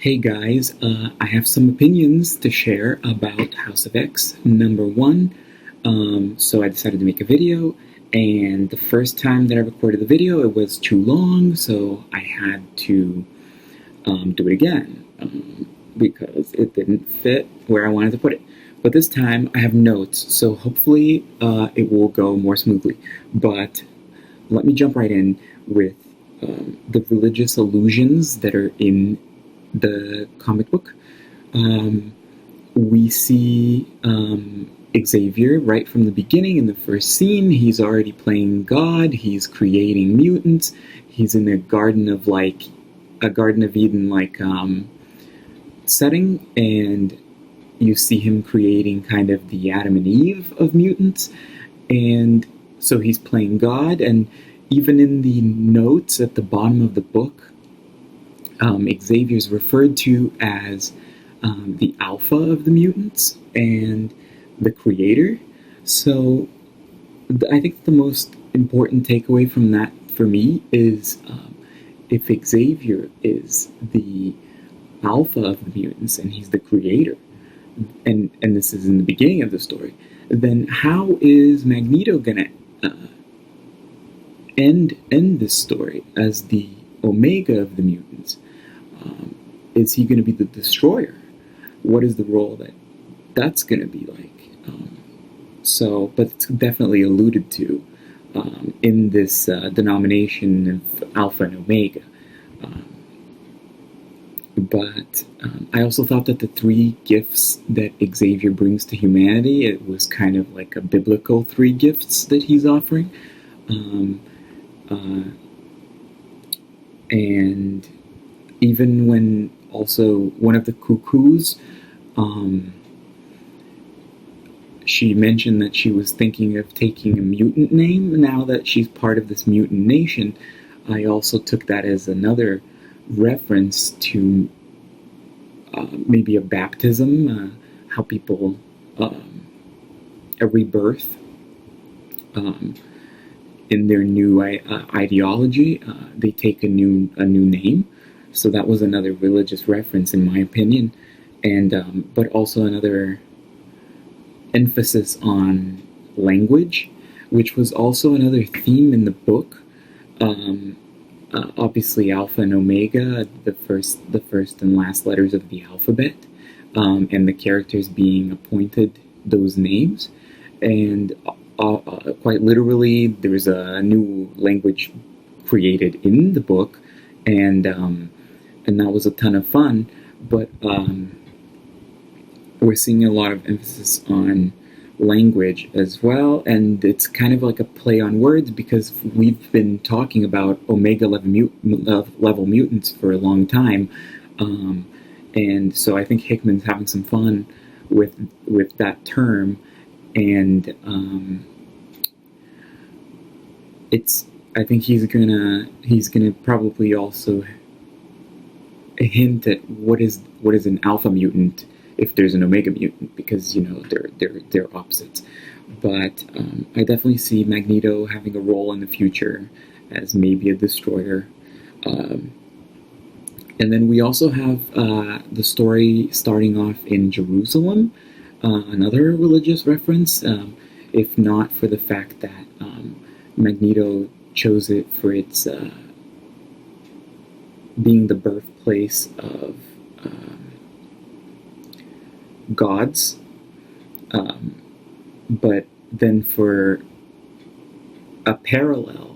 Hey guys, I have some opinions to share about House of X. Number one, so I decided to make a video, and the first time that I recorded the video, it was too long, so I had to do it again because it didn't fit where I wanted to put it. But this time I have notes, so hopefully it will go more smoothly. But let me jump right in with the religious allusions that are in the comic book. We see Xavier right from the beginning in the first scene. He's already playing God. He's creating mutants. He's in a Garden of Eden setting, and you see him creating kind of the Adam and Eve of mutants. And so he's playing God, and even in the notes at the bottom of the book, Xavier's referred to as the alpha of the mutants and the creator. So I think the most important takeaway from that for me is if Xavier is the alpha of the mutants and he's the creator, and this is in the beginning of the story, then how is Magneto gonna end this story as the Omega of the mutants? Is he going to be the destroyer? What is the role that's going to be like? But it's definitely alluded to in this denomination of Alpha and Omega. But I also thought that the three gifts that Xavier brings to humanity, it was kind of like a biblical three gifts that he's offering. And even when also one of the cuckoos, she mentioned that she was thinking of taking a mutant name now that she's part of this mutant nation. I also took that as another reference to maybe a baptism, how people, a rebirth in their new ideology, they take a new name. So that was another religious reference, in my opinion, and but also another emphasis on language, which was also another theme in the book. Obviously, Alpha and Omega, the first and last letters of the alphabet, and the characters being appointed those names, and quite literally, there's a new language created in the book, and that was a ton of fun. But we're seeing a lot of emphasis on language as well, and it's kind of like a play on words because we've been talking about Omega level mutants for a long time, and so I think Hickman's having some fun with that term, and I think he's gonna probably also hint at what is an alpha mutant if there's an omega mutant, because they're opposites. But I definitely see Magneto having a role in the future as maybe a destroyer. And then we also have the story starting off in Jerusalem, another religious reference, if not for the fact that Magneto chose it for its being the birthplace of gods, but then for a parallel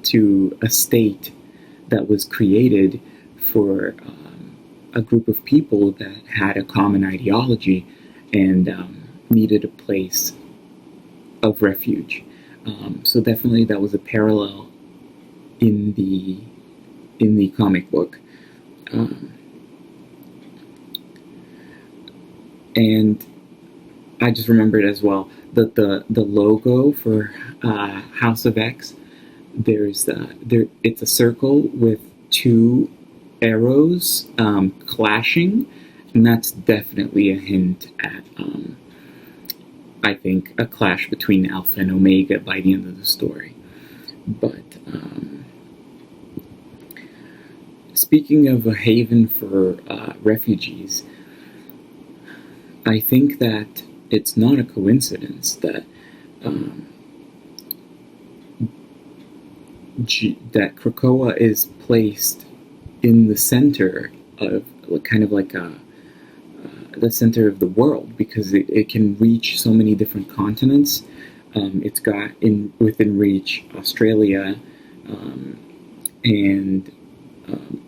to a state that was created for a group of people that had a common ideology and needed a place of refuge. So definitely that was a parallel in the comic book. And I just remembered as well that the logo for House of X, it's a circle with two arrows clashing, and that's definitely a hint at I think a clash between Alpha and Omega by the end of the story. But speaking of a haven for refugees, I think that it's not a coincidence that that Krakoa is placed in the center of kind of like the center of the world, because it can reach so many different continents. It's got within reach Australia and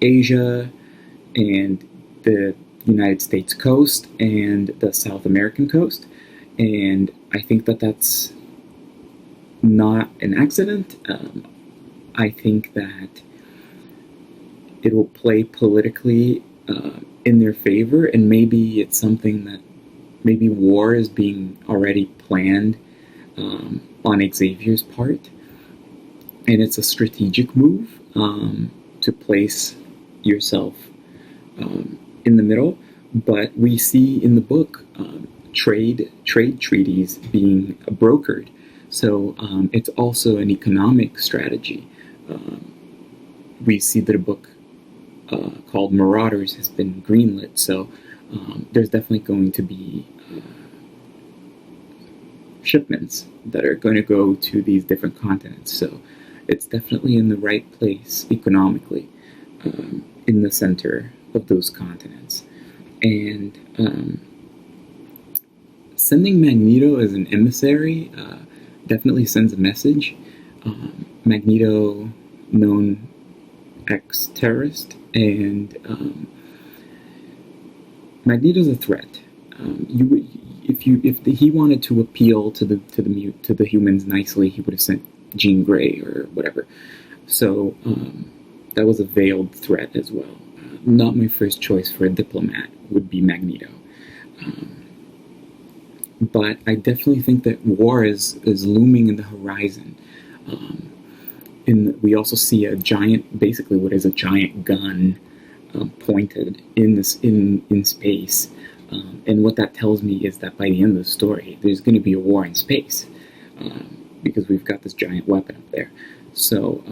Asia and the United States coast and the South American coast, and I think that that's not an accident. I think that it will play politically in their favor, and maybe it's something that maybe war is being already planned on Xavier's part, and it's a strategic move to place yourself in the middle. But we see in the book trade treaties being brokered, so it's also an economic strategy. We see that a book called Marauders has been greenlit, so there's definitely going to be shipments that are going to go to these different continents. So it's definitely in the right place economically, in the center of those continents. And sending Magneto as an emissary definitely sends a message. Magneto, known ex-terrorist, and Magneto's a threat. If he wanted to appeal to the humans nicely, he would have sent Jean Grey or whatever. So that was a veiled threat as well. Not my first choice for a diplomat would be Magneto. But I definitely think that war is looming in the horizon. We also see a giant, basically what is a giant gun pointed in space. And what that tells me is that by the end of the story, there's going to be a war in space, because we've got this giant weapon up there. So,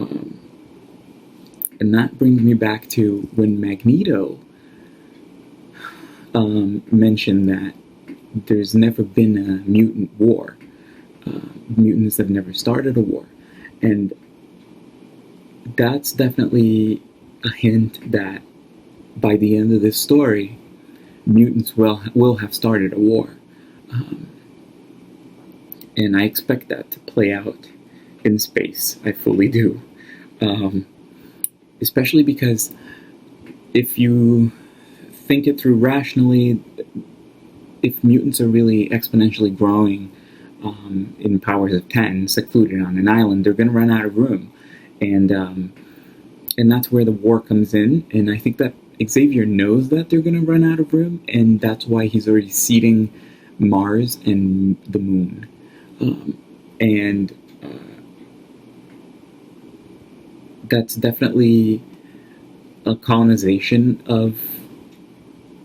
and that brings me back to when Magneto mentioned that there's never been a mutant war. Mutants have never started a war. And that's definitely a hint that by the end of this story, mutants will have started a war. And I expect that to play out in space. I fully do. Especially because if you think it through rationally, if mutants are really exponentially growing in powers of 10, secluded on an island, they're going to run out of room. And that's where the war comes in. And I think that Xavier knows that they're going to run out of room, and that's why he's already seeding Mars and the moon. And that's definitely a colonization of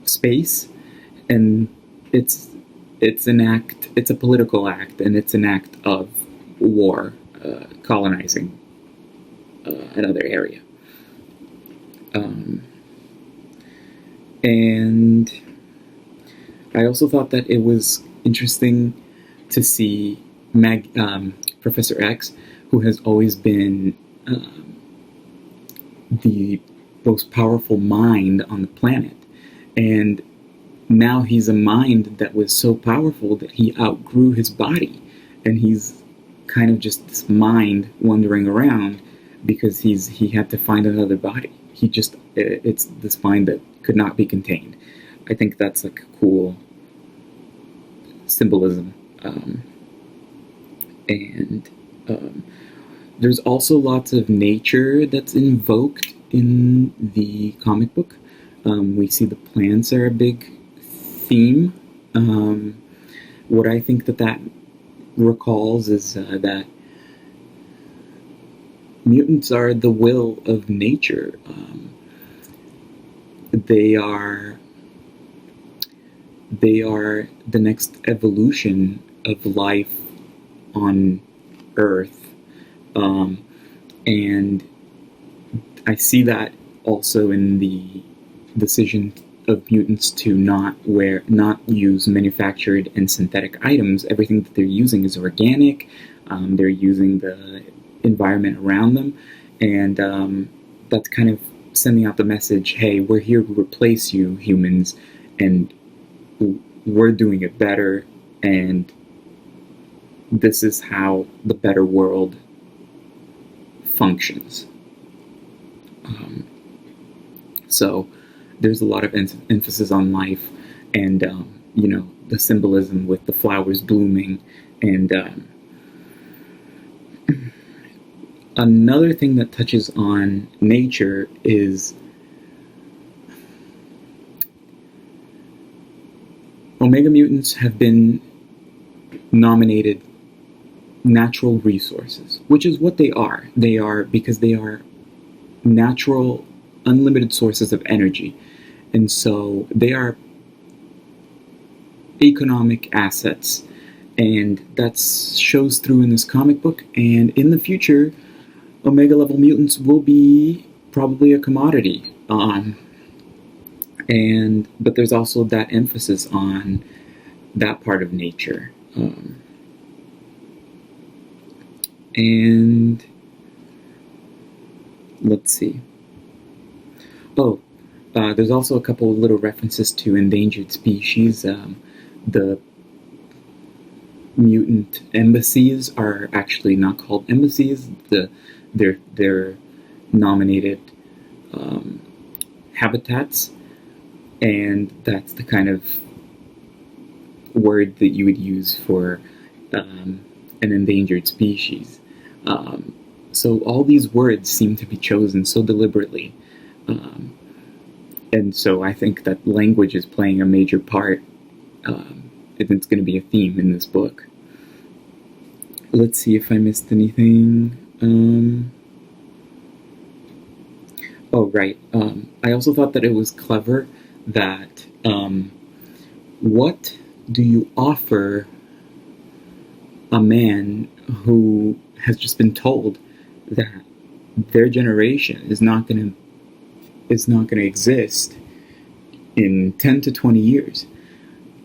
space, and it's an act, it's a political act, and it's an act of war, colonizing another area. And I also thought that it was interesting to see Professor X, who has always been the most powerful mind on the planet, and now he's a mind that was so powerful that he outgrew his body, and he's kind of just this mind wandering around because he had to find another body. It's this mind that could not be contained. I think that's like a cool symbolism. And there's also lots of nature that's invoked in the comic book. We see the plants are a big theme. What I think that recalls is that mutants are the will of nature. They are the next evolution of life on Earth, and I see that also in the decision of mutants to not use manufactured and synthetic items. Everything that they're using is organic. They're using the environment around them, and that's kind of sending out the message, hey, we're here to replace you humans, and we're doing it better, and this is how the better world functions. So there's a lot of emphasis on life, and the symbolism with the flowers blooming, and another thing that touches on nature is Omega mutants have been nominated natural resources, which is what they are. They are because they are natural, unlimited sources of energy. And so they are economic assets. And that shows through in this comic book. And in the future, Omega level mutants will be probably a commodity. But there's also that emphasis on that part of nature. And let's see. There's also a couple of little references to endangered species. The mutant embassies are actually not called embassies. They're nominated habitats, and that's the kind of word that you would use for an endangered species. So all these words seem to be chosen so deliberately. And so I think that language is playing a major part, and it's going to be a theme in this book. Let's see if I missed anything. I also thought that it was clever that what do you offer a man who has just been told that their generation is not going to exist in 10 to 20 years?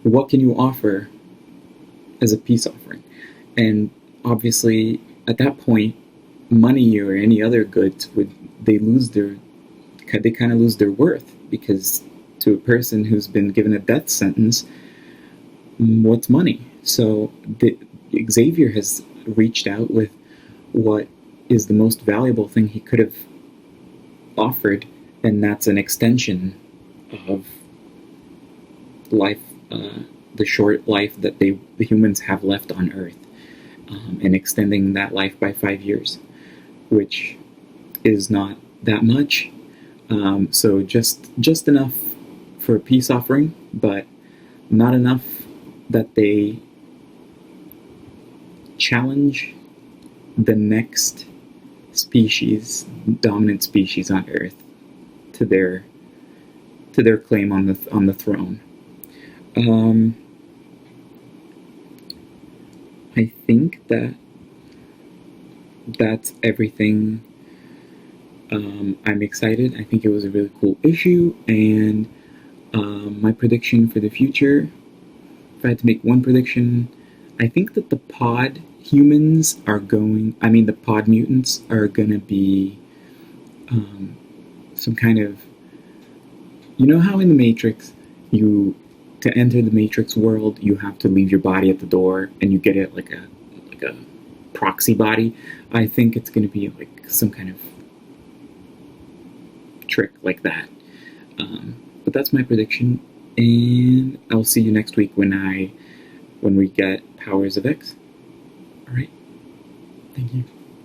What can you offer as a peace offering? And obviously, at that point, money or any other goods they kind of lose their worth, because to a person who's been given a death sentence, what's money? So Xavier has reached out with what is the most valuable thing he could have offered, and that's an extension of life, the short life that the humans have left on Earth, and extending that life by 5 years, which is not that much. So just enough for a peace offering, but not enough that they challenge the next species, dominant species on Earth, to their claim on the throne. I think that's everything. I'm excited. I think it was a really cool issue, and my prediction for the future, if I had to make one prediction, I think that the pod mutants are going to be some kind of, you know how in the Matrix, to enter the Matrix world, you have to leave your body at the door, and you get it like a proxy body. I think it's going to be like some kind of trick like that. But that's my prediction, and I'll see you next week when we get Powers of X. All right. Thank you.